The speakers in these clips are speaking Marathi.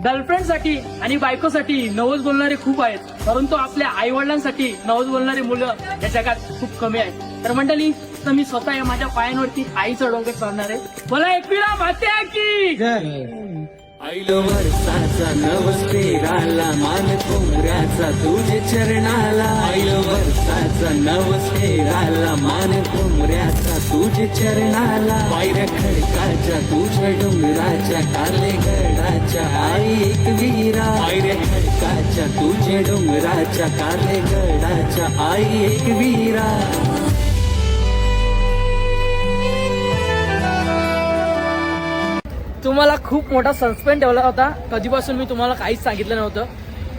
गर्लफ्रेंडसाठी आणि बायकोसाठी नवस बोलणारे खूप आहेत, परंतु आपल्या आई वडिलांसाठी नवस बोलणारी मुलं या जगात खूप कमी आहेत. तर मंडळी, तर मी स्वतः या माझ्या पायांवरती आईचा डोंगर चढणार आहे. मला एकविरा मात्या की आईलो वर्षाचा नवस फेराला मान कोंबऱ्याचा तुझे चरणाला. आईलो वर्षाचा नवस फेराला मान कोंबऱ्याचा तुझे चरणाला. पायऱ्या खडकाच्या तुझ्या डोंगराच्या काले गडाच्या आई एक वीरा. पायऱ्या खडकाच्या तुझ्या डोंगराच्या काले गडाच्या आई एक वीरा. तुम्हाला खूप मोठा सस्पेन्स ठेवला होता. कधीपासून मी तुम्हाला काहीच सांगितलं नव्हतं,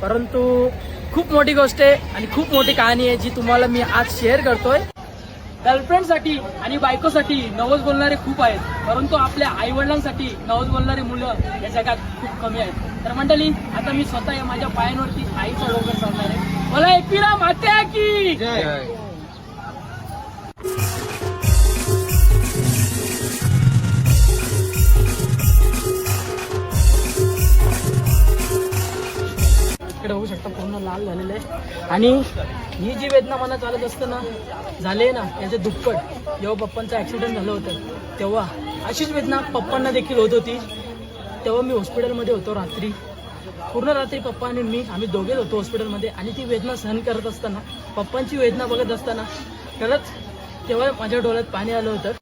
परंतु खूप मोठी गोष्ट आहे आणि खूप मोठी कहाणी आहे जी तुम्हाला मी आज शेअर करतोय. गर्लफ्रेंडसाठी आणि बायकोसाठी नवस बोलणारे खूप आहेत, परंतु आपल्या आई वडिलांसाठी नवस बोलणारी मुलं या जगात खूप कमी आहेत. तर मंडळी, आता मी स्वतः या माझ्या पायांवरती आईचा डोंगर चढणार आहे. मला एकविरा मात्या की इकडे होऊ शकता पूर्ण लाल झालेलं आहे. आणि ही जी वेदना मनात चालत असतं ना, झाले ना याचे दुप्पट. जेव्हा पप्पांचं ऍक्सिडेंट झालं होतं तेव्हा अशीच वेदना पप्पांना देखील होत होती. तेव्हा मी हॉस्पिटलमध्ये होतो रात्री, पूर्ण रात्री पप्पा आणि मी आम्ही दोघेच होतो हॉस्पिटलमध्ये. आणि ती वेदना सहन करत असताना, पप्पांची वेदना बघत असताना खरंच तेव्हा माझ्या डोळ्यात पाणी आलं होतं.